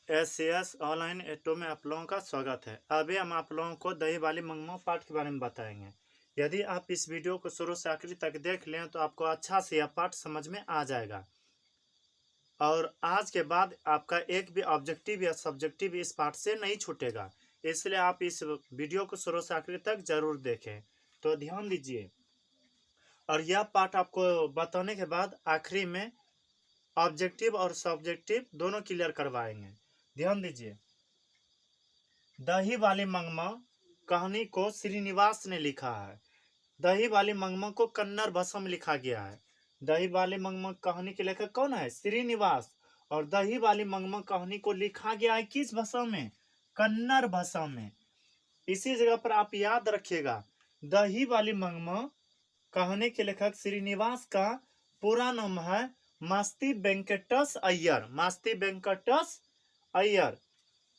S online एटो में आप लोगों का स्वागत है। अभी हम आप लोगों को दही वाली मंगमा पाठ के बारे में बताएंगे। यदि आप इस वीडियो को शुरू से आखिरी तक देख लें तो आपको अच्छा से यह पाठ समझ में आ जाएगा और आज के बाद आपका एक भी ऑब्जेक्टिव या सब्जेक्टिव इस पाठ से नहीं छूटेगा। इसलिए आप इस वीडियो को शुरू से आखिरी तक जरूर देखें। तो ध्यान दीजिए और यह पाठ आपको बताने के बाद आखिरी में ऑब्जेक्टिव और सब्जेक्टिव दोनों क्लियर करवाएंगे। ध्यान दीजिए। दही वाली मंगमा कहानी को श्रीनिवास ने लिखा है। दही वाली मंगमा को कन्नड़ भाषा में लिखा गया है। दही वाली मंगमा कहानी के लेखक कौन है? श्रीनिवास। और दही वाली मंगमा कहानी को लिखा गया है किस भाषा में? कन्नड़ भाषा में। इसी जगह पर आप याद रखिएगा, दही वाली मंगमा कहानी के लेखक श्रीनिवास का पूरा नाम है मास्ती वेंकटस अय्यर। मास्ती वेंकटस अय्यर।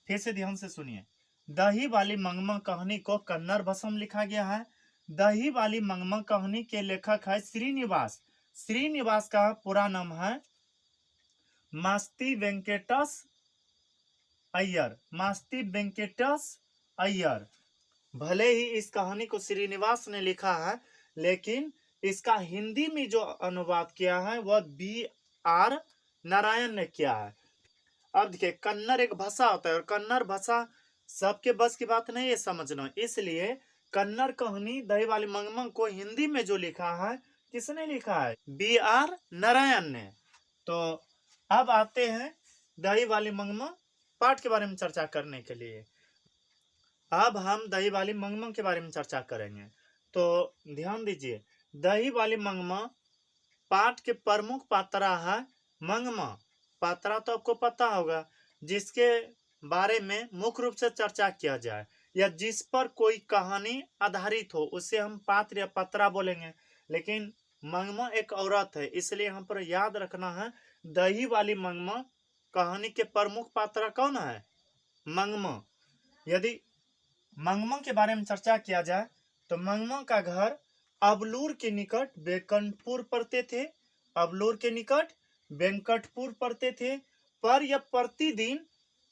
फिर से ध्यान से सुनिए। दही वाली मंगमा कहानी को कन्नड़ भाषा में लिखा गया है। दही वाली मंगमा कहानी के लेखक है श्रीनिवास। श्रीनिवास का पूरा नाम है मास्ती वेंकटस अय्यर। मास्ती वेंकटस अय्यर। भले ही इस कहानी को श्रीनिवास ने लिखा है, लेकिन इसका हिंदी में जो अनुवाद किया है वह B.R. नारायण ने किया है। अब देखिए, कन्नड़ एक भाषा होता है और कन्नड़ भाषा सबके बस की बात नहीं है समझना। इसलिए कन्नड़ कहानी दही वाली मंगमा को हिंदी में जो लिखा है, किसने लिखा है? B.R. नारायण ने। तो अब आते हैं दही वाली मंगमा पाठ के बारे में चर्चा करने के लिए। अब हम दही वाली मंगमा के बारे में चर्चा करेंगे। तो ध्यान दीजिए, दही वाली मंगमा पाठ के प्रमुख पात्रा है मंगमा। पात्रा तो आपको पता होगा, जिसके बारे में मुख्य रूप से चर्चा किया जाए या जिस पर कोई कहानी आधारित हो उसे हम पात्र या पात्रा बोलेंगे। लेकिन मंगमा एक औरत है, इसलिए यहाँ पर याद रखना है दही वाली मंगमा कहानी के प्रमुख पात्रा कौन है? मंगमा। यदि मंगमा के बारे में चर्चा किया जाए तो मंगमा का घर अबलूर के निकट वेंकटपुर पड़ते थे। अबलूर के निकट वेंकटपुर पड़ते थे, पर यह प्रतिदिन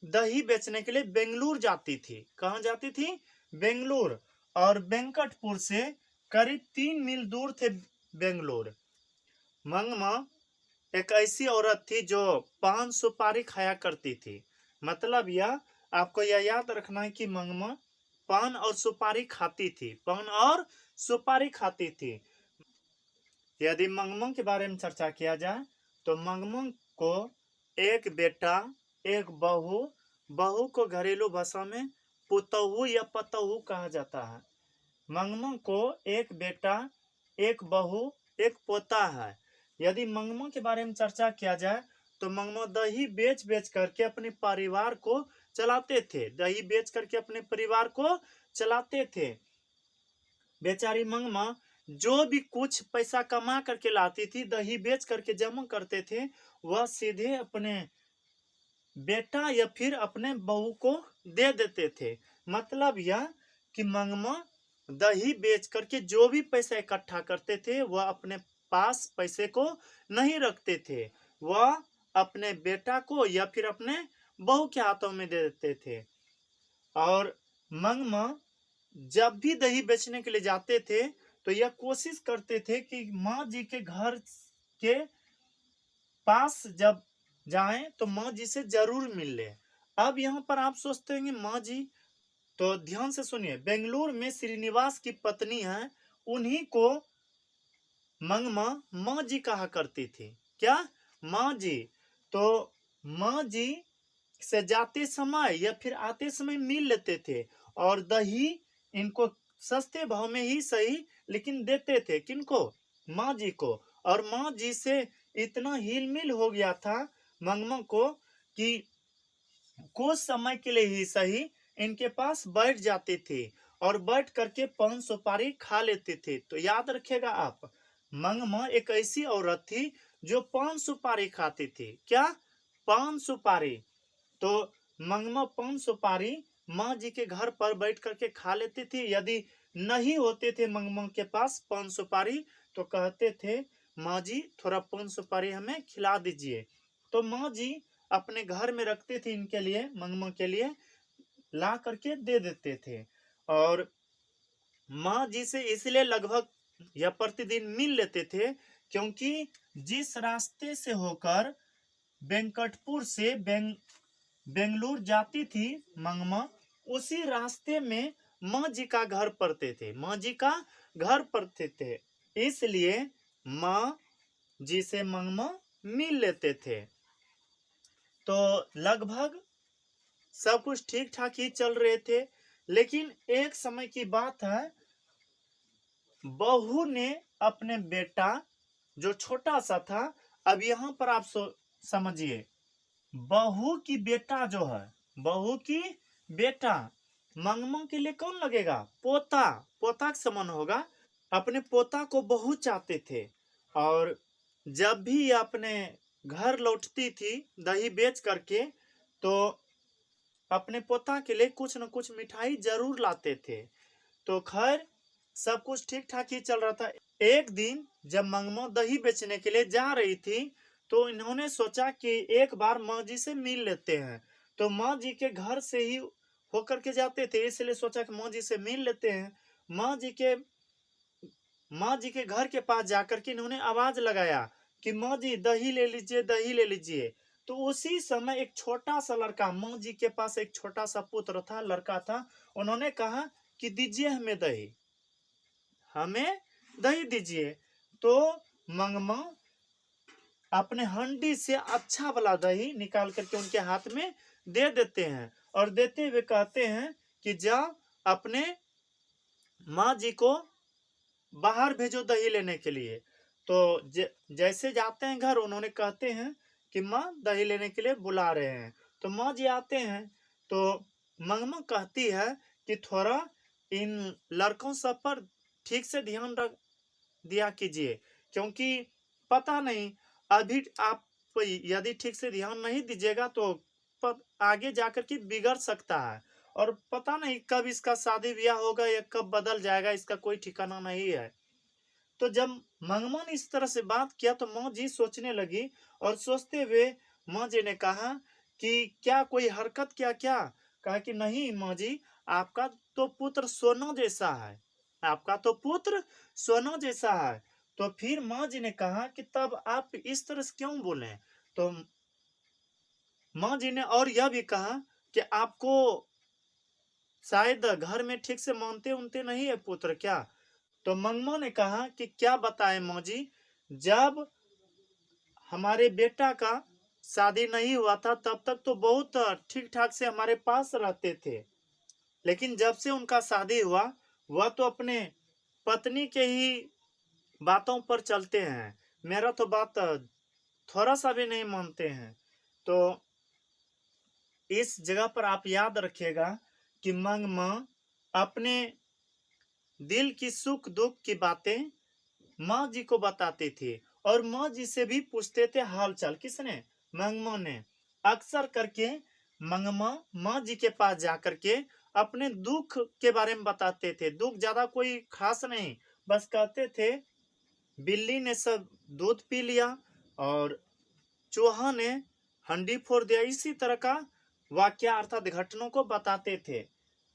दही बेचने के लिए बेंगलुरु जाती थी। कहाँ जाती थी? बेंगलुरु। और वेंकटपुर से करीब 3 मील दूर थे बेंगलुरु। मंगमा एक ऐसी औरत थी जो पान सुपारी खाया करती थी। मतलब यह आपको यह याद रखना है कि मंगमा पान और सुपारी खाती थी। पान और सुपारी खाती थी। यदि मंगमा के बारे में चर्चा किया जाए तो मंगमा को एक बेटा, एक बहू, बहू को घरेलू भाषा में पुतहू या पतहू कहा जाता है। मंगमा को एक बेटा, एक बहू, एक पोता है। यदि मंगमा के बारे में चर्चा किया जाए तो मंगमा दही बेच बेच करके अपने परिवार को चलाते थे। दही बेच करके अपने परिवार को चलाते थे। बेचारी मंगमा जो भी कुछ पैसा कमा करके लाती थी, दही बेच करके जमा करते थे, वह सीधे अपने बेटा या फिर अपने बहू को दे देते थे। मतलब यह कि मंगमा दही बेच करके जो भी पैसा इकट्ठा करते थे वह अपने पास पैसे को नहीं रखते थे, वह अपने बेटा को या फिर अपने बहू के हाथों में दे देते थे। और मंगमा जब भी दही बेचने के लिए जाते थे तो यह कोशिश करते थे कि माँ जी के घर के पास जब जाएं तो माँ जी से जरूर मिल ले। अब यहाँ पर आप सोचते होंगे माँ जी, तो ध्यान से सुनिए। बेंगलुरु में श्रीनिवास की पत्नी है, उन्हीं को मंगमा माँ जी कहा करती थी। क्या? माँ जी। तो माँ जी से जाते समय या फिर आते समय मिल लेते थे और दही इनको सस्ते भाव में ही सही लेकिन देते थे। किनको? माँ जी को। और माँ जी से इतना हिल मिल हो गया था मंगमा को कि कुछ समय के लिए ही सही इनके पास बैठ जाते थे और बैठ करके पान सुपारी खा लेते थे। तो याद रखिएगा आप, मंगमा एक ऐसी औरत थी जो पान सुपारी खाती थी। क्या? पान सुपारी। तो मंगमा पान सुपारी माँ जी के घर पर बैठ करके खा लेती थी। यदि नहीं होते थे मंगमा के पास पान सुपारी तो कहते थे माँ जी थोड़ा पान सुपारी हमें खिला दीजिए। तो माँ जी अपने घर में रखते थे, इनके लिए मंगमा के लिए ला करके दे देते थे। और माँ जी से इसलिए लगभग या प्रतिदिन मिल लेते थे क्योंकि जिस रास्ते से होकर वेंकटपुर से बेंगलुरु जाती थी मंगमा, उसी रास्ते में माँ जी का घर पड़ते थे, माँ जी का घर पड़ते थे। इसलिए माँ जी से मंगमा मिल लेते थे। तो लगभग सब कुछ ठीक ठाक ही चल रहे थे। लेकिन एक समय की बात है, बहू ने अपने बेटा जो छोटा सा था, अब यहाँ पर आप समझिए, बहू की बेटा जो है, बहू की बेटा मंगमा के लिए कौन लगेगा? पोता, पोता का समान होगा। अपने पोता को बहुत चाहते थे और जब भी अपने घर लौटती थी दही बेच करके, तो अपने पोता के लिए कुछ न कुछ मिठाई जरूर लाते थे। तो खैर सब कुछ ठीक ठाक ही चल रहा था। एक दिन जब मंगमा दही बेचने के लिए जा रही थी, तो इन्होंने सोचा कि एक बार माँ जी से मिल लेते हैं। तो माँ जी के घर से ही होकर के जाते थे, इसलिए सोचा कि माँ जी से मिल लेते हैं। माँ जी के घर के पास जाकर के इन्होंने आवाज लगाया कि माँ जी दही ले लीजिए, दही ले लीजिए। तो उसी समय एक छोटा सा लड़का, माँ जी के पास एक छोटा सा पुत्र था, लड़का था, उन्होंने कहा कि दीजिए हमें दही, हमें दही दीजिए। तो मंगमा अपने हंडी से अच्छा वाला दही निकाल करके उनके हाथ में दे देते हैं और देते हुए कहते हैं कि जाओ अपने माँ जी को बाहर भेजो दही लेने के लिए। तो जैसे जाते हैं घर, उन्होंने कहते हैं कि माँ दही लेने के लिए बुला रहे हैं। तो माँ जी आते हैं, तो मंगमा कहती है कि थोड़ा इन लड़कों सब पर ठीक से ध्यान रख दिया कीजिए, क्योंकि पता नहीं अभी आप यदि ठीक से ध्यान नहीं दीजिएगा तो आगे जाकर के बिगड़ सकता है, और पता नहीं कब इसका शादी ब्याह होगा या कब बदल जाएगा, इसका कोई ठिकाना नहीं है। तो जब मंगमा ने इस तरह से बात किया तो माँ जी सोचने लगी, और सोचते हुए माँ जी ने कहा कि क्या कोई हरकत क्या? क्या कहा कि नहीं माँ जी, आपका तो पुत्र सोना जैसा है, आपका तो पुत्र सोना जैसा है। तो फिर माँ जी ने कहा कि तब आप इस तरह से क्यों बोले? तो माँ जी ने और यह भी कहा कि आपको शायद घर में ठीक से मानते उनते नहीं है पुत्र क्या? तो मंगमा ने कहा कि क्या बताएं माँ जी, जब हमारे बेटा का शादी नहीं हुआ था तब तक तो बहुत ठीक ठाक से हमारे पास रहते थे, लेकिन जब से उनका शादी हुआ, वह तो अपने पत्नी के ही बातों पर चलते हैं, मेरा तो बात थोड़ा सा भी नहीं मानते हैं। तो इस जगह पर आप याद रखिएगा कि मंगमा अपने दिल की सुख दुख की बातें माँ जी को बताते थे, और माँ जी से भी पूछते थे हालचाल। किसने? मंगमा ने। अक्सर करके मंगमा माँ जी के पास जाकर के अपने दुख के बारे में बताते थे। दुख ज्यादा कोई खास नहीं, बस कहते थे बिल्ली ने सब दूध पी लिया और चूहा ने हंडी फोड़ दिया, इसी तरह का वाक्य अर्थात घटनाओं को बताते थे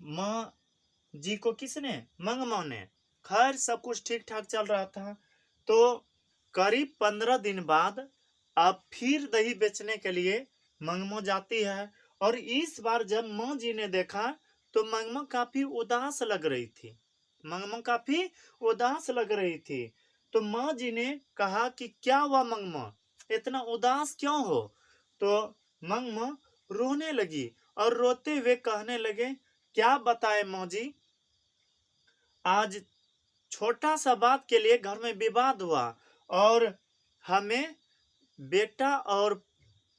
माँ जी को। किसने? मंगमा ने। खैर सब कुछ ठीक ठाक चल रहा था। तो करीब 15 दिन बाद अब फिर दही बेचने के लिए मंगमा जाती है, और इस बार जब माँ जी ने देखा तो मंगमा काफी उदास लग रही थी, मंगमा काफी उदास लग रही थी। तो माँ जी ने कहा कि क्या हुआ मंगमा, इतना उदास क्यों हो? तो मंगमा रोने लगी और रोते हुए कहने लगे, क्या बताए माँ जी, आज छोटा सा बात के लिए घर में विवाद हुआ और हमें बेटा और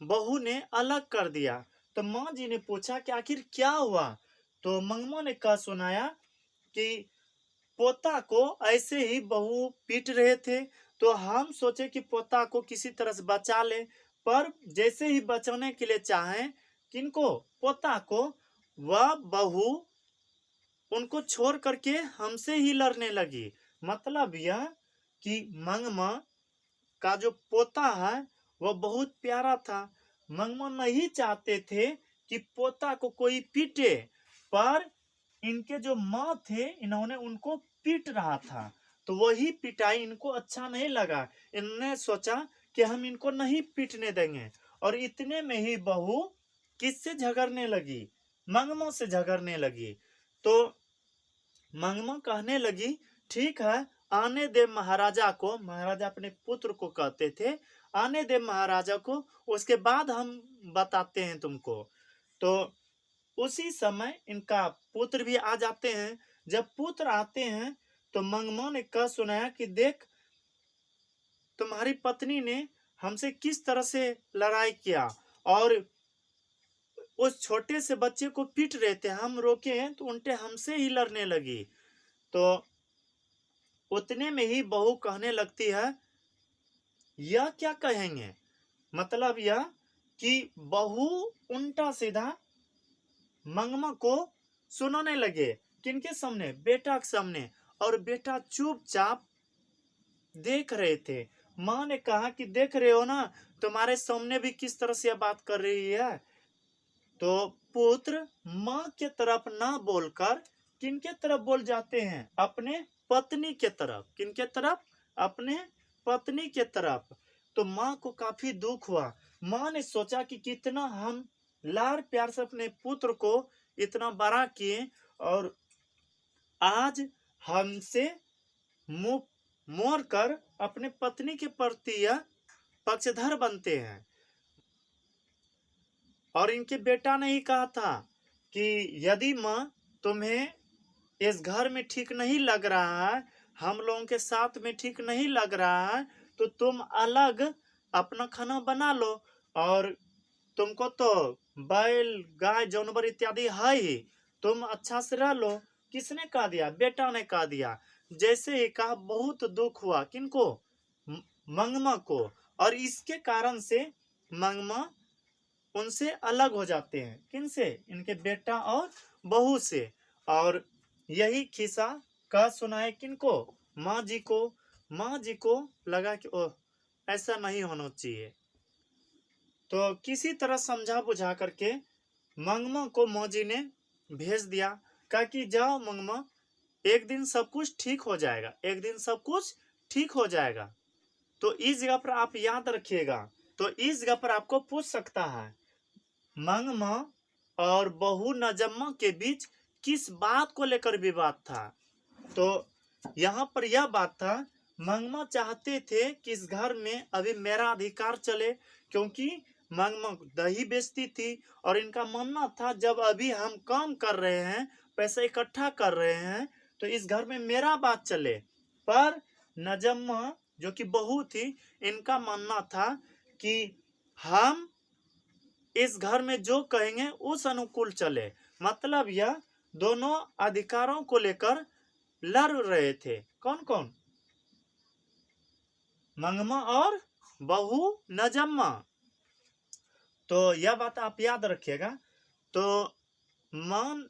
बहू ने अलग कर दिया। तो माँ जी ने पूछा कि आखिर क्या हुआ? तो मंगमा ने कह सुनाया कि पोता को ऐसे ही बहू पीट रहे थे, तो हम सोचे कि पोता को किसी तरह से बचा ले, पर जैसे ही बचाने के लिए चाहें, किनको? पोता को, वह बहू उनको छोड़ करके हमसे ही लड़ने लगी। मतलब यह कि मंगमा का जो पोता है वह बहुत प्यारा था, मंगमा नहीं चाहते थे कि पोता को कोई पीटे, पर इनके जो माँ थे इन्होंने उनको पीट रहा था, तो वही पिटाई इनको अच्छा नहीं लगा। इन्होंने सोचा कि हम इनको नहीं पीटने देंगे, और इतने में ही बहू किससे झगड़ने लगी? मंगमा से झगड़ने लगी। तो मंगमा कहने लगी, ठीक है, आने दे महाराजा को। महाराजा अपने पुत्र को कहते थे, आने दे महाराजा को, उसके बाद हम बताते हैं तुमको। तो उसी समय इनका पुत्र भी आ जाते हैं। जब पुत्र आते हैं तो मंगमा ने कह सुनाया कि देख, तुम्हारी पत्नी ने हमसे किस तरह से लड़ाई किया, और उस छोटे से बच्चे को पीट रहे थे, हम रोके हैं तो उल्टे हमसे ही लड़ने लगी। तो उतने में ही बहू कहने लगती है, यह क्या कहेंगे? मतलब यह कि बहू उल्टा सीधा मंगमा को सुनाने लगे। किनके सामने? बेटा के सामने। और बेटा चुपचाप देख रहे थे। माँ ने कहा कि देख रहे हो ना, तुम्हारे सामने भी किस तरह से बात कर रही है। तो पुत्र माँ के तरफ ना बोलकर किनके तरफ बोल जाते हैं? अपने पत्नी के तरफ। किनके तरफ? अपने पत्नी के तरफ। तो माँ को काफी दुख हुआ। माँ ने सोचा कि कितना हम लाड़ प्यार से अपने पुत्र को इतना बड़ा किए, और आज हमसे मुंह मोड़ कर अपने पत्नी के प्रति यह पक्षधर बनते हैं। और इनके बेटा ने ही कहा था कि यदि माँ तुम्हें इस घर में ठीक नहीं लग रहा है, हम लोगों के साथ में ठीक नहीं लग रहा है, तो तुम अलग अपना खाना बना लो, और तुमको तो बैल गाय जानवर इत्यादि है ही, तुम अच्छा से रह लो। किसने कहा दिया? बेटा ने कहा दिया। जैसे ही कहा, बहुत दुख हुआ। किनको? मंगमा को। और इसके कारण से मंगमा उनसे अलग हो जाते हैं। किनसे? इनके बेटा और बहू से। और यही खिस्सा कह सुनाए किनको? माँ जी को। माँ जी को लगा कि ओह, ऐसा नहीं होना चाहिए। तो किसी तरह समझा बुझा करके मंगमा को माँ जी ने भेज दिया। कहा कि जाओ मंगमा, एक दिन सब कुछ ठीक हो जाएगा, एक दिन सब कुछ ठीक हो जाएगा। तो इस जगह पर आप याद रखिएगा। तो इस जगह पर आपको पूछ सकता है, मंगमा और बहू नजम्मा के बीच किस बात को लेकर विवाद था? तो यहाँ पर यह बात था, मंगमा चाहते थे कि इस घर में अभी मेरा अधिकार चले, क्योंकि मंगमा दही बेचती थी, और इनका मानना था जब अभी हम काम कर रहे हैं, पैसा इकट्ठा कर रहे हैं, तो इस घर में मेरा बात चले। पर नजम्मा जो कि बहू थी, इनका मानना था कि हम इस घर में जो कहेंगे उस अनुकूल चले। मतलब यह दोनों अधिकारों को लेकर लड़ रहे थे। कौन कौन? मंगमा और बहू नजम्मा। तो यह बात आप याद रखिएगा। तो मां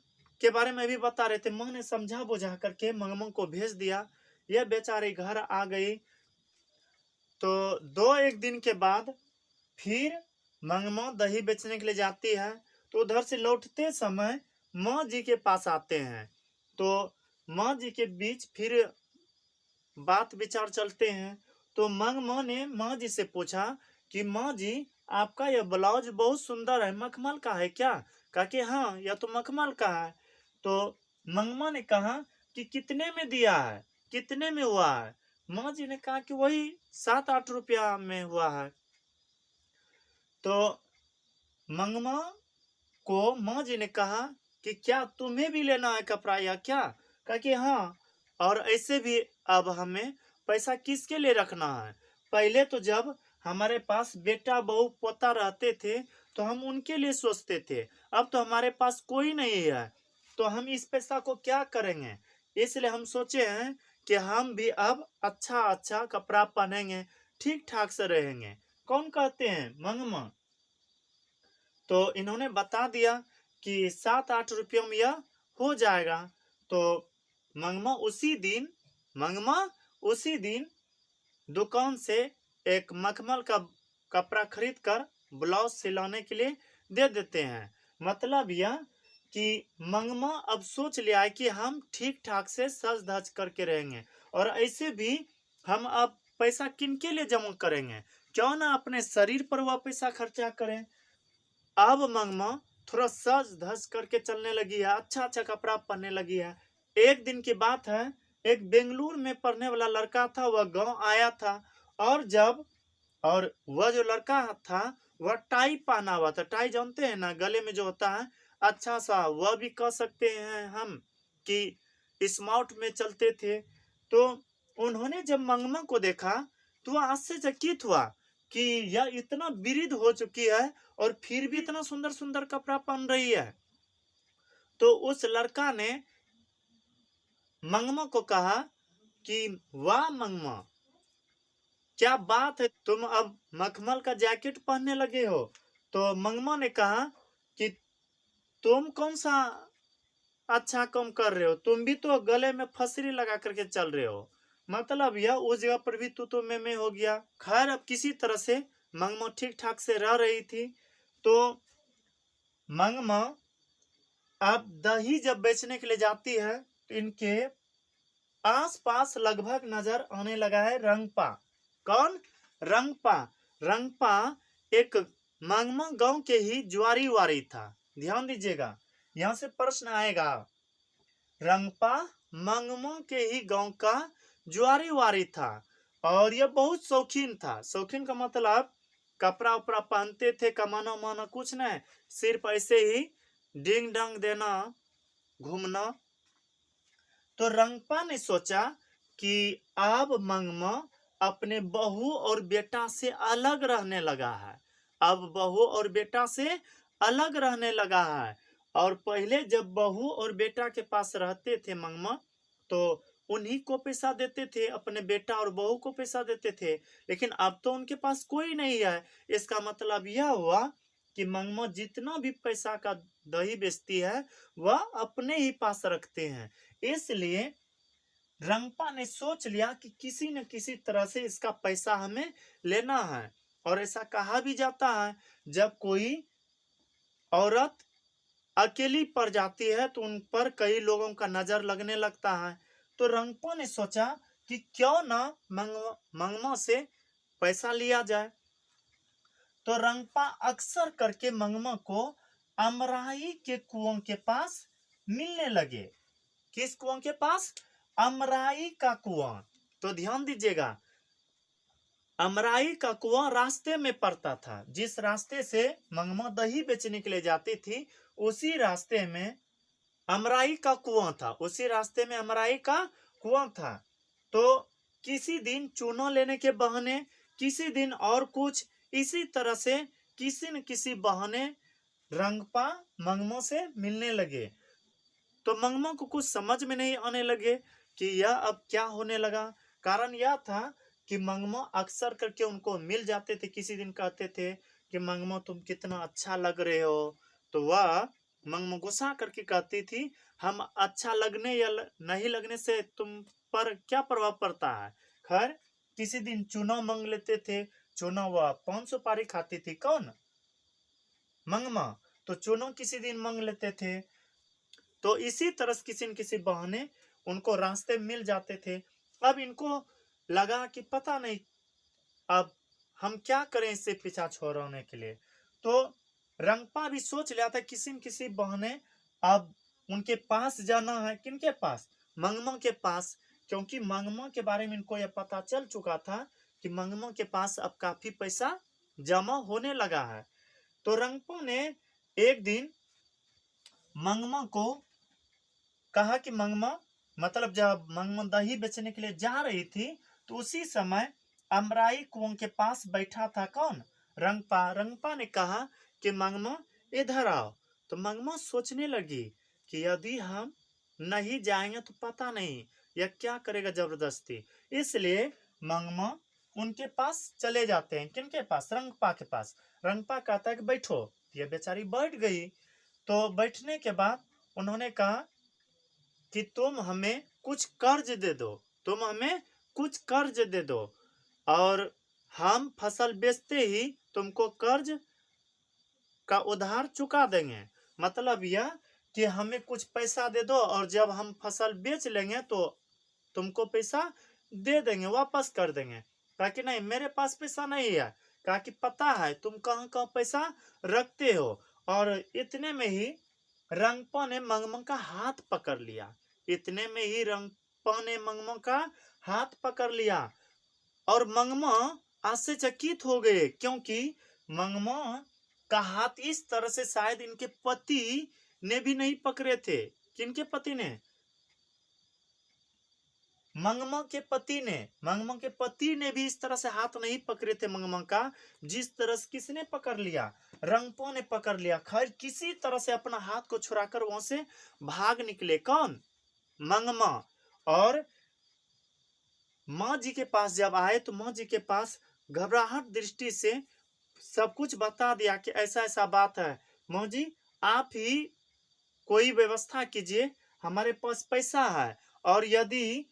के बारे में भी बता रहे थे। मां ने समझा बुझा करके मंगमा को भेज दिया। यह बेचारी घर आ गई। तो एक दिन के बाद फिर मंगमा दही बेचने के लिए जाती है। तो उधर से लौटते समय माँ जी के पास आते हैं। तो माँ जी के बीच फिर बात विचार चलते हैं। तो मंगमा ने माँ जी से पूछा कि माँ जी, आपका यह ब्लाउज बहुत सुंदर है, मखमल का है क्या? कहा कि हाँ, यह तो मखमल का है। तो मंगमा ने कहा कि कितने में दिया है, कितने में हुआ है? माँ जी ने कहा कि वही 7-8 रुपया में हुआ है। तो मंगमा को माँ जी ने कहा कि क्या तुम्हें भी लेना है कपड़ा या क्या? कहा कि हाँ, और ऐसे भी अब हमें पैसा किसके लिए रखना है? पहले तो जब हमारे पास बेटा बहू पोता रहते थे तो हम उनके लिए सोचते थे, अब तो हमारे पास कोई नहीं है, तो हम इस पैसा को क्या करेंगे? इसलिए हम सोचे हैं कि हम भी अब अच्छा अच्छा कपड़ा पहनेंगे, ठीक ठाक से रहेंगे। कौन कहते हैं? मंगमा। तो इन्होंने बता दिया कि 7-8 रुपयों में यह हो जाएगा। तो मंगमा उसी दिन दुकान से एक मखमल का कपड़ा खरीद कर ब्लाउज सिलाने के लिए दे देते हैं। मतलब यह कि मंगमा अब सोच लिया है कि हम ठीक ठाक से सज धज करके रहेंगे, और ऐसे भी हम अब पैसा किन के लिए जमा करेंगे, क्यों ना अपने शरीर पर वह पैसा खर्चा करें। अब मंगमा थोड़ा सज धज करके चलने लगी है, अच्छा अच्छा कपड़ा पहनने लगी है। एक दिन की बात है, एक बेंगलुरु में पढ़ने वाला लड़का था, वह गांव आया था, और वह जो लड़का था वह टाई पहना हुआ था। टाई जानते हैं ना, गले में जो होता है अच्छा सा, वह भी कह सकते हैं हम कि स्मार्ट में चलते थे। तो उन्होंने जब मंगमा को देखा तो वह आश्चर्यचकित हुआ कि यह इतना वृद्ध हो चुकी है और फिर भी इतना सुंदर सुंदर कपड़ा पहन रही है। तो उस लड़का ने मंगमा को कहा कि वाह मंगमा, क्या बात है, तुम अब मखमल का जैकेट पहनने लगे हो। तो मंगमा ने कहा कि तुम कौन सा अच्छा काम कर रहे हो, तुम भी तो गले में फसरी लगा करके चल रहे हो। मतलब यह उस जगह पर भी तू मैं हो गया। खैर अब किसी तरह से मंगमा ठीक ठाक से रह रही थी। तो मंगमा अब दही जब बेचने के लिए जाती है तो इनके आस पास लगभग नजर आने लगा है रंगपा। कौन? रंगपा। रंगपा एक मंगमा गांव के ही ज्वारी वारी था। ध्यान दीजिएगा, यहां से प्रश्न आएगा। रंगपा मंगमा के ही गांव का ज्वारी वारी था और यह बहुत शौकीन था। शौकीन का मतलब कपड़ा उपड़ा पहनते थे, कमाना उमाना कुछ नहीं, सिर्फ ऐसे ही डिंग डंग देना, घूमना। तो रंगपा ने सोचा कि अब मंगमा अपने बहू और बेटा से अलग रहने लगा है। अब बहू और बेटा से अलग रहने लगा है। और पहले जब बहू और बेटा के पास रहते थे मंगमा, तो उन्हीं को पैसा देते थे, अपने बेटा और बहू को पैसा देते थे। लेकिन अब तो उनके पास कोई नहीं है। इसका मतलब यह हुआ कि मंगमा जितना भी पैसा का दही बेचती है वह अपने ही पास रखते हैं। इसलिए रंगपा ने सोच लिया कि किसी न किसी तरह से इसका पैसा हमें लेना है। और ऐसा कहा भी जाता है, जब कोई औरत अकेली पड़ जाती है तो उन पर कई लोगों का नजर लगने लगता है। तो रंगपा ने सोचा कि क्यों ना मंगमा से पैसा लिया जाए। तो रंगपा अक्सर करके मंगमा को अमराई के कुआं के पास मिलने लगे। किस कुआं के पास? अमराई का कुआं। तो ध्यान दीजिएगा, अमराई का कुआं रास्ते में पड़ता था। जिस रास्ते से मंगमा दही बेचने के लिए जाती थी, उसी रास्ते में अमराई का कुआं था। उसी रास्ते में अमराई का कुआं था। तो किसी दिन चूना लेने के बहाने, किसी दिन और कुछ, इसी तरह से किसी न किसी बहाने रंगपा मंगमा से मिलने लगे। तो मंगमा को कुछ समझ में नहीं आने लगे कि यह अब क्या होने लगा। कारण यह था कि मंगमा अक्सर करके उनको मिल जाते थे। किसी दिन कहते थे कि मंगमा तुम कितना अच्छा लग रहे हो, तो वह मंगमा गुस्सा करके कहती थी, हम अच्छा लगने या नहीं लगने से तुम पर क्या प्रभाव पड़ता है। खैर किसी दिन चूना मांग लेते थे। चूना वह 5 सुपारी खाती थी। कौन? मंगमा। तो चूना किसी दिन मांग लेते थे। तो इसी तरह किसी न किसी बहाने उनको रास्ते मिल जाते थे। अब इनको लगा कि पता नहीं अब हम क्या करें इससे पीछा छोड़ाने के लिए। तो रंगपा भी सोच लिया था किसी न किसी बहाने अब उनके पास जाना है। किनके पास? मंगमा के पास। क्योंकि मंगमा के बारे में इनको यह पता चल चुका था कि मंगमा के पास अब काफी पैसा जमा होने लगा है। तो रंगपा ने एक दिन मंगमा को कहा कि मंगमा, मतलब जब मंगमा दही बेचने के लिए जा रही थी तो उसी समय अमराई कुआं के पास बैठा था। कौन? रंगपा। रंगपा ने कहा कि मंगमा इधर आओ। तो मंगमा सोचने लगी कि यदि हम नहीं जाएंगे तो पता नहीं यह क्या करेगा जबरदस्ती। इसलिए मंगमा उनके पास चले जाते हैं। किनके पास? रंगपा के पास। रंगपा कहता है कि बैठो। यह बेचारी बैठ गई। तो बैठने के बाद उन्होंने कहा कि तुम हमें कुछ कर्ज दे दो, तुम हमें कुछ कर्ज दे दो और हम फसल बेचते ही तुमको कर्ज का उधार चुका देंगे। मतलब यह कि हमें कुछ पैसा दे दो और जब हम फसल बेच लेंगे तो तुमको पैसा दे देंगे, वापस कर देंगे। कहा कि नहीं, मेरे पास पैसा नहीं है। कहा कि पता है तुम कहाँ कहाँ पैसा रखते हो। और इतने में ही रंगपा ने मंगमंग का हाथ पकड़ लिया। इतने में ही रंगपा ने मंगमंग का हाथ पकड़ लिया और मंगमा आश्चर्यचकित हो गए, क्योंकि मंगमा का हाथ इस तरह से शायद इनके पति ने भी नहीं पकड़े थे। किनके पति ने? मंगमा के पति ने भी इस तरह से हाथ नहीं पकड़े थे मंगमा का, जिस तरह से किसने पकड़ लिया? रंगपो ने पकड़ लिया। खैर किसी तरह से अपना हाथ को छुड़ाकर वहां से भाग निकले। कौन? मंगमा। और माँ जी के पास जब आए तो माँ जी के पास घबराहट दृष्टि से सब कुछ बता दिया कि ऐसा ऐसा बात है। माँ जी आप ही कोई व्यवस्था कीजिए, हमारे पास पैसा है और यदि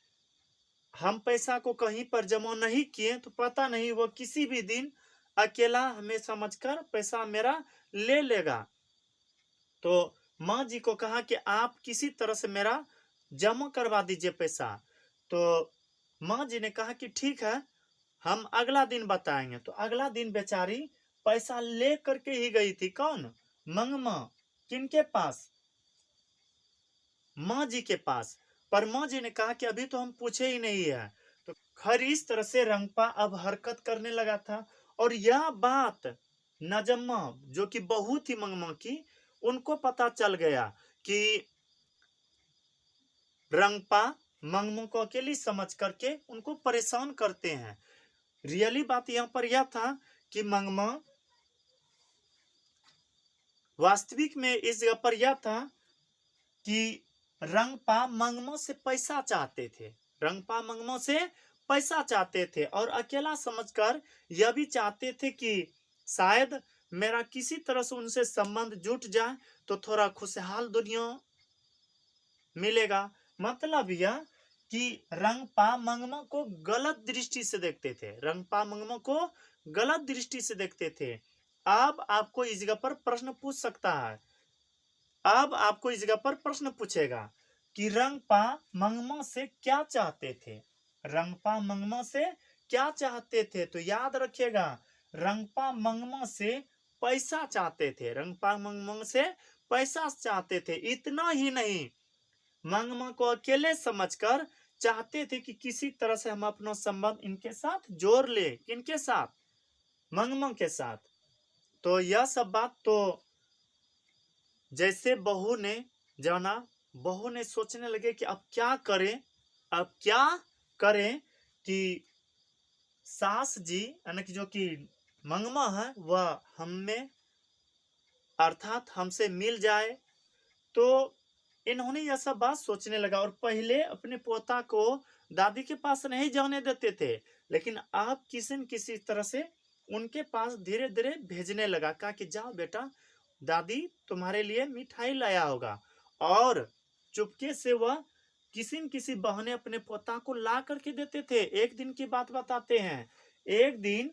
हम पैसा को कहीं पर जमा नहीं किए तो पता नहीं वो किसी भी दिन अकेला हमें समझकर पैसा मेरा ले लेगा। तो माँ जी को कहा कि आप किसी तरह से मेरा जमा करवा दीजिए पैसा। तो माँ जी ने कहा कि ठीक है, हम अगला दिन बताएंगे। तो अगला दिन बेचारी पैसा ले करके ही गई थी। कौन? मंगमा। किनके पास? माँ जी के पास। पर माँ जी ने कहा कि अभी तो हम पूछे ही नहीं है। तो खैर इस तरह से रंगपा अब हरकत करने लगा था। और यह बात नजम्मा जो कि बहू थी मंगमा की, उनको पता चल गया कि रंगपा मंगमा को अकेली समझ करके उनको परेशान करते हैं। रियली बात यहाँ पर यह था कि मंगमा वास्तविक में इस जगह पर यह था कि रंगपा मंगमा से पैसा चाहते थे। रंगपा मंगमा से पैसा चाहते थे और अकेला समझकर यह भी चाहते थे कि शायद मेरा किसी तरह से उनसे संबंध जुट जाए तो थोड़ा खुशहाल दुनिया मिलेगा। मतलब यह कि रंगपा मंगमा को गलत दृष्टि से देखते थे। रंगपा मंगमा को गलत दृष्टि से देखते थे। अब आपको इस जगह पर प्रश्न पूछ सकता है। अब आपको इस जगह पर प्रश्न पूछेगा कि रंगपा मंगमा से क्या चाहते थे? रंगपा मंगमा से क्या चाहते थे? तो याद रखिएगा, रंगपा मंगमा से पैसा चाहते थे। रंगपा मंगमा से पैसा चाहते थे। इतना ही नहीं, मंगमा को अकेले समझकर चाहते थे कि किसी तरह से हम अपना संबंध इनके साथ जोड़ ले। किनके साथ? मंगमा के साथ। तो यह सब बात तो जैसे बहू ने जाना, बहू ने सोचने लगे कि अब क्या करें, अब क्या करें कि सास जी यानी कि जो कि मंगमा है वह हमें अर्थात हमसे मिल जाए। तो इन्होंने यह सब बात सोचने लगा और पहले अपने पोता को दादी के पास नहीं जाने देते थे, लेकिन अब किसी न किसी तरह से उनके पास धीरे धीरे भेजने लगा। कहा कि जाओ बेटा, दादी तुम्हारे लिए मिठाई लाया होगा। और चुपके से वह किसी न किसी बहाने अपने पोता को ला करके देते थे। एक दिन की बात बताते हैं। एक दिन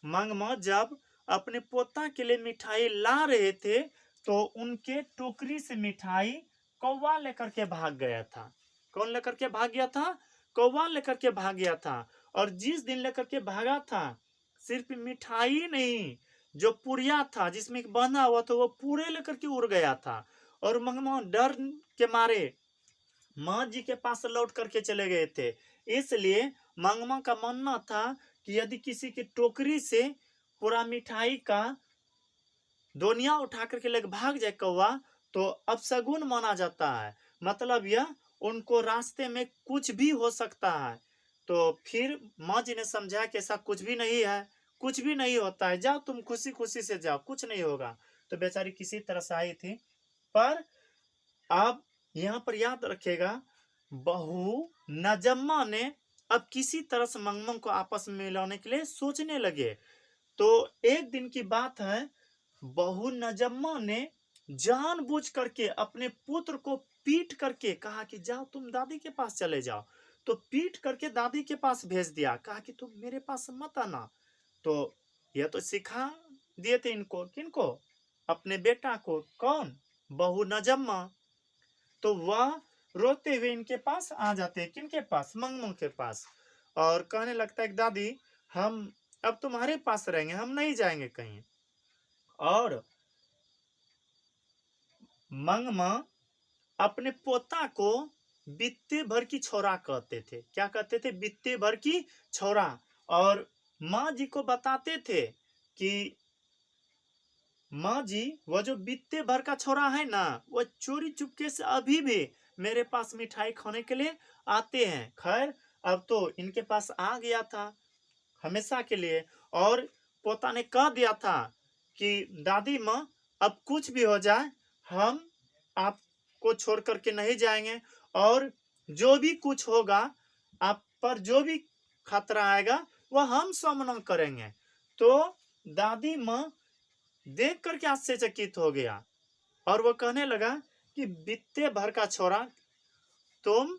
मंगमा जब अपने पोता के लिए मिठाई ला रहे थे तो उनके टोकरी से मिठाई कौवा लेकर के भाग गया था। कौन लेकर के भाग गया था? कौवा लेकर के भाग गया था। और जिस दिन लेकर के भागा था, सिर्फ मिठाई नहीं, जो पुड़िया था जिसमें बंधा हुआ था वो पूरे लेकर के उड़ गया था। और मंगमा डर के मारे माँ जी के पास लौट करके चले गए थे। इसलिए मंगमा का मानना था कि यदि किसी की टोकरी से पूरा मिठाई का दोनिया उठा करके लेकर भाग जाए कौवा, तो अपशगुन माना जाता है। मतलब यह उनको रास्ते में कुछ भी हो सकता है। तो फिर माँ जी ने समझा कि ऐसा कुछ भी नहीं है, कुछ भी नहीं होता है, जाओ तुम खुशी खुशी से जाओ, कुछ नहीं होगा। तो बेचारी किसी तरह से आई थी। पर अब यहाँ पर याद रखेगा, बहू नजम्मा ने अब किसी तरह से मंगमा को आपस में मिलाने के लिए सोचने लगे। तो एक दिन की बात है, बहू नजम्मा ने जानबूझ करके अपने पुत्र को पीट करके कहा कि जाओ तुम दादी के पास चले जाओ। तो पीट करके दादी के पास भेज दिया। कहा कि तुम मेरे पास मत आना। तो यह तो सिखा दिए थे इनको। किनको? अपने बेटा को, कौन, बहू नजम्मा। तो वह रोते हुए इनके पास आ जाते हैं, किनके पास, मंगमो के पास, और कहने लगता है दादी हम अब तुम्हारे पास रहेंगे, हम नहीं जाएंगे कहीं। और मंगमा अपने पोता को बित्ते भर की छोरा कहते थे। क्या कहते थे? बित्ते भर की छोरा। और माँ जी को बताते थे कि माँ जी वो जो बित्ते भर का छोरा है ना, वो चोरी चुपके से अभी भी मेरे पास मिठाई खाने के लिए आते हैं। खैर अब तो इनके पास आ गया था हमेशा के लिए, और पोता ने कह दिया था कि दादी माँ अब कुछ भी हो जाए हम आपको छोड़ करके नहीं जाएंगे, और जो भी कुछ होगा आप पर जो भी खतरा आएगा वह हम सामना करेंगे। तो दादी माँ देख करके आश्चर्यचकित हो गया, और वो कहने लगा कि बित्ते भर का छोरा, तुम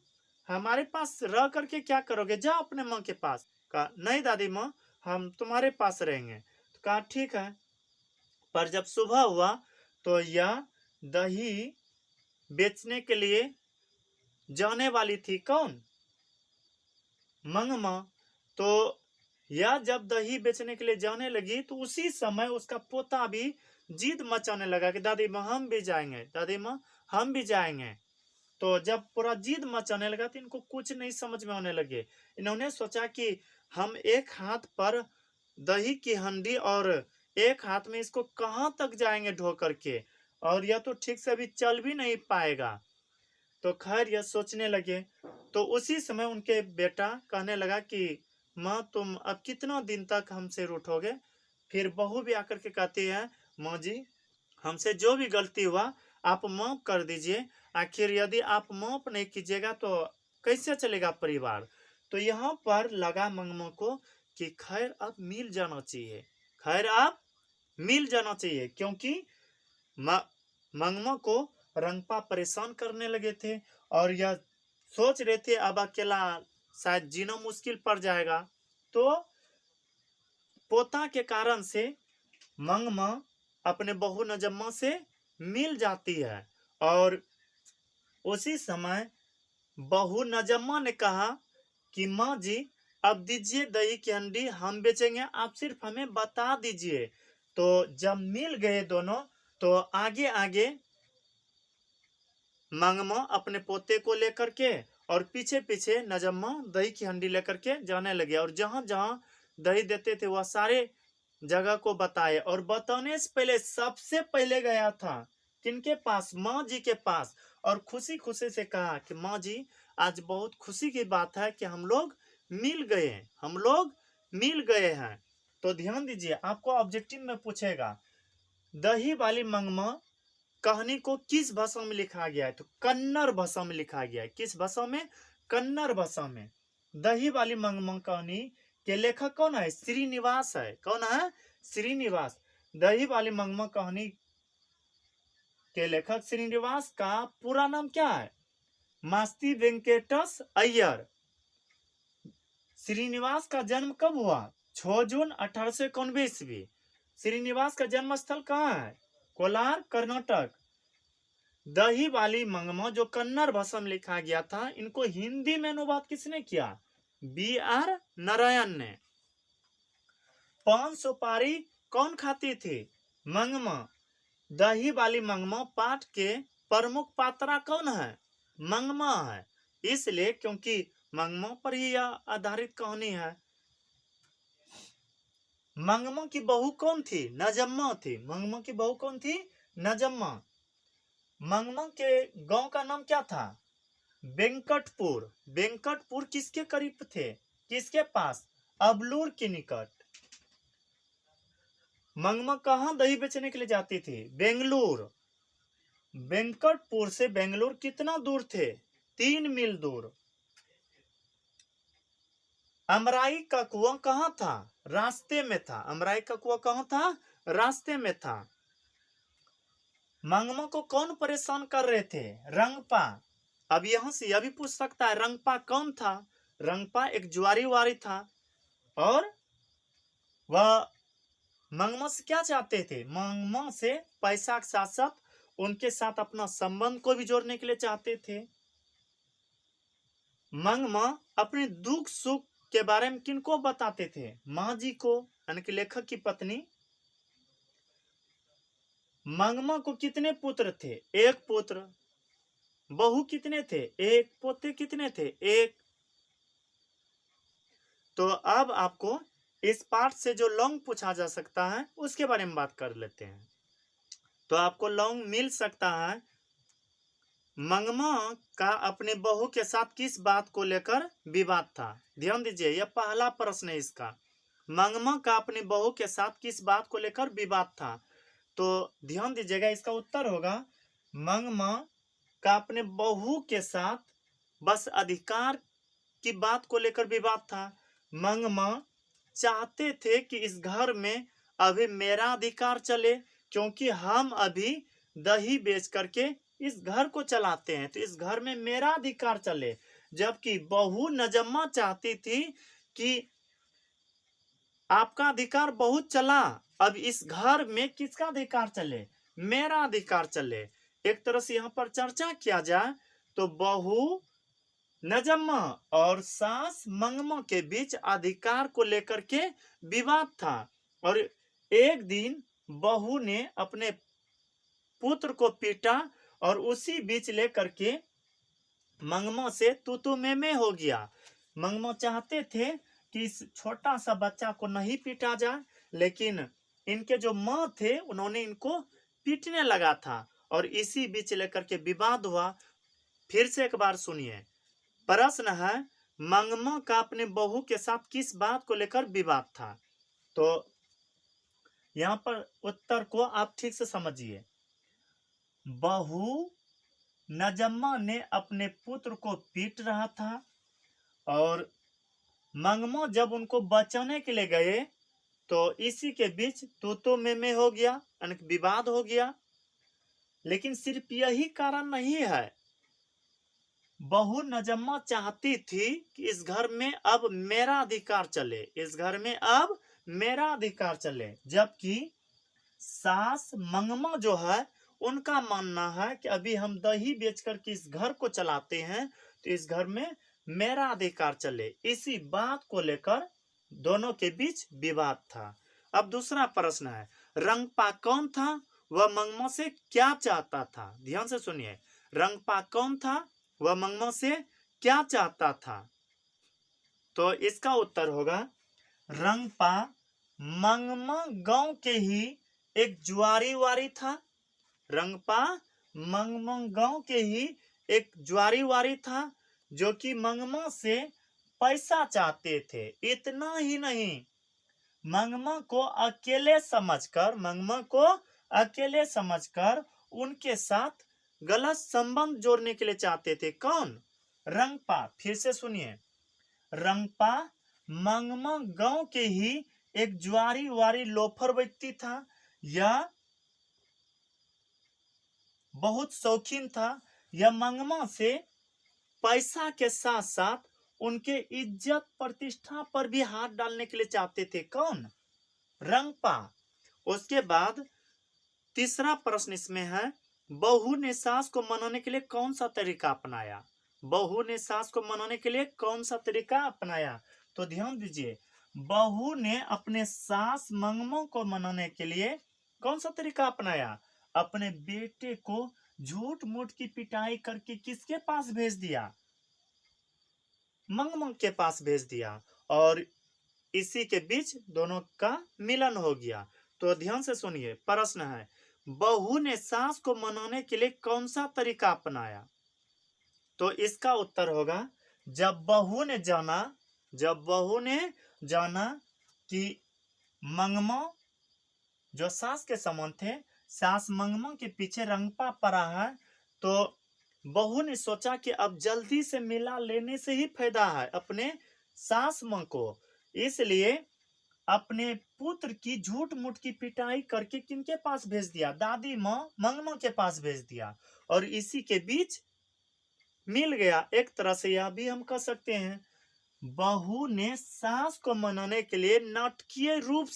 हमारे पास रह करके क्या करोगे, जाओ अपने माँ के पास। कहा नहीं दादी माँ हम तुम्हारे पास रहेंगे। तो कहा ठीक है। पर जब सुबह हुआ तो यह दही बेचने के लिए जाने वाली थी, कौन, मंगमा। तो यह जब दही बेचने के लिए जाने लगी तो उसी समय उसका पोता भी जिद मचाने लगा कि दादी माँ हम भी जाएंगे, दादी माँ हम भी जाएंगे। तो जब पूरा जिद मचाने लगा तो इनको कुछ नहीं समझ में आने लगे। इन्होंने सोचा कि हम एक हाथ पर दही की हंडी और एक हाथ में इसको कहाँ तक जाएंगे ढो करके, और यह तो ठीक से अभी चल भी नहीं पाएगा। तो खैर यह सोचने लगे। तो उसी समय उनके बेटा कहने लगा कि माँ तुम अब कितना दिन तक हमसे रूठोगे। फिर बहू भी आकर के कहती है माँ जी हमसे जो भी गलती हुआ आप माफ कर दीजिए, आखिर यदि आप माफ नहीं कीजिएगा तो कैसे चलेगा परिवार। तो यहाँ पर लगा मंगमो को कि खैर अब मिल जाना चाहिए, खैर अब मिल जाना चाहिए, क्योंकि मंगमो को रंगपा परेशान करने लगे थे, और यह सोच रहे थे अब अकेला शायद जीना मुश्किल पड़ जाएगा। तो पोता के कारण से मंगमा अपने बहू नजम्मा से मिल जाती है, और उसी समय बहू नजम्मा ने कहा कि माँ जी अब दीजिए दही की हंडी, हम बेचेंगे, आप सिर्फ हमें बता दीजिए। तो जब मिल गए दोनों तो आगे आगे मंगमा अपने पोते को लेकर के और पीछे पीछे नजम्मा दही की हंडी लेकर के जाने लगे, और जहां जहां दही देते थे वह सारे जगह को बताए। और बताने से पहले सबसे पहले गया था किनके पास, माँ जी के पास, और खुशी खुशी से कहा कि माँ जी आज बहुत खुशी की बात है कि हम लोग मिल गए, हम लोग मिल गए हैं। तो ध्यान दीजिए आपको ऑब्जेक्टिव में पूछेगा दही वाली मंगमा कहानी को किस भाषा में लिखा गया है, तो कन्नड़ भाषा में लिखा गया है। किस भाषा में? कन्नड़ भाषा में। दही वाली मंगमा कहानी के लेखक कौन है? श्रीनिवास है। कौन है? श्रीनिवास। दही वाली मंगमा कहानी के लेखक श्रीनिवास का पूरा नाम क्या है? मास्ती वेंकटेश अय्यर। श्रीनिवास का जन्म कब हुआ? 6 जून 1891 ईस्वी। श्रीनिवास का जन्म स्थल कहाँ है? कोलार, कर्नाटक। दही वाली मंगमा जो कन्नड़ भाषा में लिखा गया था, इनको हिंदी में अनुवाद किसने किया? B.R. नारायण ने। पान सुपारी कौन खाती थी? मंगमा। दही वाली मंगमा पाठ के प्रमुख पात्रा कौन है? मंगमा है, इसलिए क्योंकि मंगमा पर ही यह आधारित कहानी है। मंगमा की बहू कौन थी? नजम्मा थी। मंगमा की बहू कौन थी? नजम्मा। मंगमा के गांव का नाम क्या था? वेंकटपुर। वेंकटपुर किसके करीब थे? किसके पास? अबलूर के निकट। मंगमा कहाँ दही बेचने के लिए जाती थी? बेंगलुरु। वेंकटपुर से बेंगलुरु कितना दूर थे? 3 मील दूर। अमराई का कुआं कहाँ था? रास्ते में था। अमराई का कुआं कहाँ था? रास्ते में था। मंगमा को कौन परेशान कर रहे थे? रंगपा। अब यहां से यह भी पूछ सकता है रंगपा कौन था? रंगपा एक जुआरी वारी था, और वह मंगमा से क्या चाहते थे? मंगमा से पैसा के साथ साथ उनके साथ अपना संबंध को भी जोड़ने के लिए चाहते थे। मंगमा अपने दुख सुख के बारे में किनको बताते थे? माँ जी को, यानी कि लेखक की पत्नी। मंगमा को कितने पुत्र थे? एक पुत्र। बहू कितने थे? एक। पोते कितने थे? एक। तो अब आपको इस पाठ से जो लॉन्ग पूछा जा सकता है उसके बारे में बात कर लेते हैं। तो आपको लॉन्ग मिल सकता है। मंगमा का अपने बहू के साथ किस बात को लेकर विवाद था? ध्यान दीजिए, यह पहला प्रश्न है इसका। मंगमा का अपने बहू के साथ किस बात को लेकर विवाद था? तो ध्यान दीजिएगा, इसका उत्तर होगा मंगमा का अपने बहू के साथ बस अधिकार की बात को लेकर विवाद था। मंगमा चाहते थे कि इस घर में अभी मेरा अधिकार चले, क्योंकि हम अभी दही बेच करके इस घर को चलाते हैं, तो इस घर में मेरा अधिकार चले। जबकि बहू नजम्मा चाहती थी कि आपका अधिकार बहुत चला, अब इस घर में किसका अधिकार चले? मेरा अधिकार चले। एक तरह से यहाँ पर चर्चा किया जाए तो बहू नजम्मा और सास मंगमा के बीच अधिकार को लेकर के विवाद था। और एक दिन बहू ने अपने पुत्र को पीटा और उसी बीच लेकर के मंगमा से तू में हो गया। मंगमा चाहते थे कि इस छोटा सा बच्चा को नहीं पीटा जाए, लेकिन इनके जो माँ थे उन्होंने इनको पीटने लगा था और इसी बीच लेकर के विवाद हुआ। फिर से एक बार सुनिए, प्रश्न है मंगमा का अपने बहू के साथ किस बात को लेकर विवाद था? तो यहाँ पर उत्तर को आप ठीक से समझिए। बहू नजम्मा ने अपने पुत्र को पीट रहा था और मंगमा जब उनको बचाने के लिए गए तो इसी के बीच तू में हो गया, यानी विवाद हो गया। लेकिन सिर्फ यही कारण नहीं है, बहू नजम्मा चाहती थी कि इस घर में अब मेरा अधिकार चले, इस घर में अब मेरा अधिकार चले। जबकि सास मंगमा जो है उनका मानना है कि अभी हम दही बेचकर के इस घर को चलाते हैं, तो इस घर में मेरा अधिकार चले। इसी बात को लेकर दोनों के बीच विवाद था। अब दूसरा प्रश्न है, रंगपा कौन था? वह मंगमा से क्या चाहता था? ध्यान से सुनिए, रंगपा कौन था? वह मंगमा से क्या चाहता था? तो इसका उत्तर होगा रंगपा मंगमा गांव के ही एक जुआरी वारी था। रंगपा मंगमा गांव के ही एक जुआरी वारी था जो कि मंगमा से पैसा चाहते थे। इतना ही नहीं, मंगमा को अकेले समझकर उनके साथ गलत संबंध जोड़ने के लिए चाहते थे। कौन? रंगपा। फिर से सुनिए, रंगपा मंगमा गांव के ही एक जुआरी वारी लोफर व्यक्ति था। यह बहुत शौकीन था। यह मंगमा से पैसा के साथ साथ उनके इज्जत प्रतिष्ठा पर भी हाथ डालने के लिए चाहते थे। कौन? रंगपा। उसके बाद तीसरा प्रश्न इसमें है, बहू ने सास को मनाने के लिए कौन सा तरीका अपनाया? बहू ने सास को मनाने के लिए कौन सा तरीका अपनाया? तो ध्यान दीजिए, बहू ने अपने सास मंगमा को मनाने के लिए कौन सा तरीका अपनाया? अपने बेटे को झूठ मूठ की पिटाई करके किसके पास भेज दिया? मंगमा के पास भेज दिया और इसी के बीच दोनों का मिलन हो गया। तो ध्यान से सुनिए, प्रश्न है, बहू ने सास को मनाने के लिए कौन सा तरीका अपनाया? तो इसका उत्तर होगा, जब बहू ने जाना कि मंगमा जो सास के समान थे, सास मंगमा के पीछे रंगपा पड़ा है, तो बहू ने सोचा कि अब जल्दी से मिला लेने से ही फायदा है अपने सास मां को। इसलिए अपने पुत्र की झूठ मूठ की पिटाई करके किनके पास भेज दिया? दादी मां मंगमा के पास भेज दिया और इसी के बीच मिल गया। एक तरह से यह भी हम कह सकते हैं बहू ने सास को मनाने के लिए नाटकीय रूप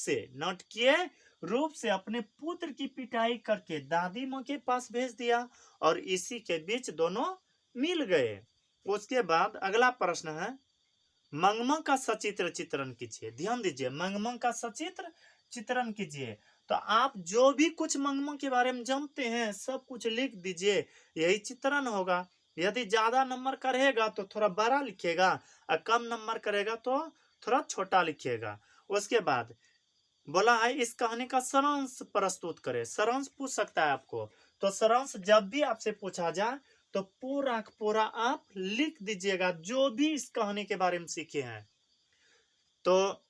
से अपने पुत्र की पिटाई करके दादी माँ के पास भेज दिया और इसी के बीच दोनों मिल गए। उसके बाद अगला प्रश्न है, मंगमा का सचित्र चित्रण कीजिए। ध्यान दीजिए, मंगमा का सचित्र चित्रण कीजिए। तो आप जो भी कुछ मंगमा के बारे में जानते हैं सब कुछ लिख दीजिए, यही चित्रण होगा। यदि ज्यादा नंबर का रहेगा तो थोड़ा बड़ा लिखिएगा और कम नंबर करेगा तो थोड़ा छोटा लिखिएगा। उसके बाद बोला है इस कहानी का सारांश प्रस्तुत करें। सारांश पूछ सकता है आपको, तो सारांश जब भी आपसे पूछा जाए तो पूरा पूरा आप लिख दीजिएगा जो भी इस कहानी के बारे में सीखे हैं। तो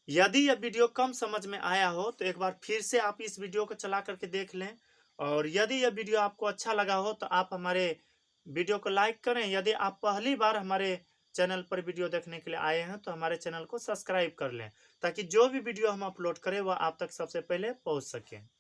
यदि यह वीडियो कम समझ में आया हो तो एक बार फिर से आप इस वीडियो को चला करके देख लें, और यदि यह वीडियो आपको अच्छा लगा हो तो आप हमारे वीडियो को लाइक करें। यदि आप पहली बार हमारे चैनल पर वीडियो देखने के लिए आए हैं तो हमारे चैनल को सब्सक्राइब कर लें, ताकि जो भी वीडियो हम अपलोड करें वह आप तक सबसे पहले पहुंच सके।